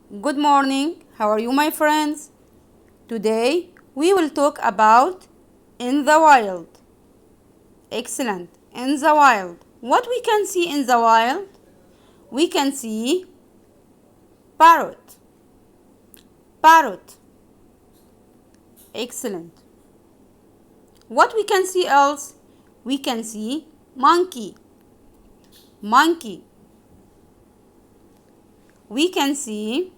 Good morning. How are you, my friends? Today we will talk about in the wild. Excellent. In the wild. What we can see in the wild? We can see parrot. Parrot. Excellent. What we can see else? We can see monkey. Monkey. We can see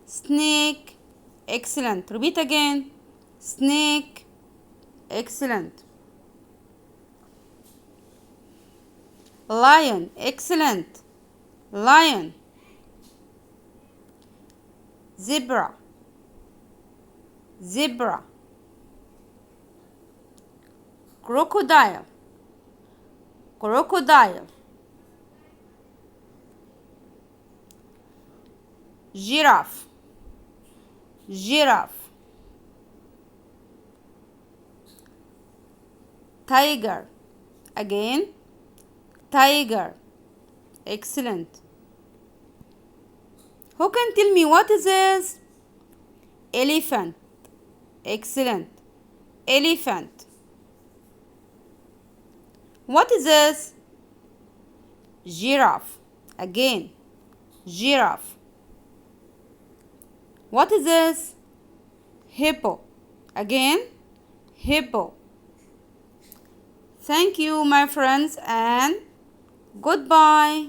snake. Excellent. Repeat again. Snake. Excellent. Lion. Excellent. Lion. Zebra. Zebra. Crocodile. Crocodile. Giraffe. Giraffe. Tiger. Again. Tiger. Excellent. Who can tell me what is this? Elephant. Excellent. Elephant. What is this? Giraffe. Again. Giraffe. What is this? Hippo. Again. Hippo. Thank you, my friends, and goodbye.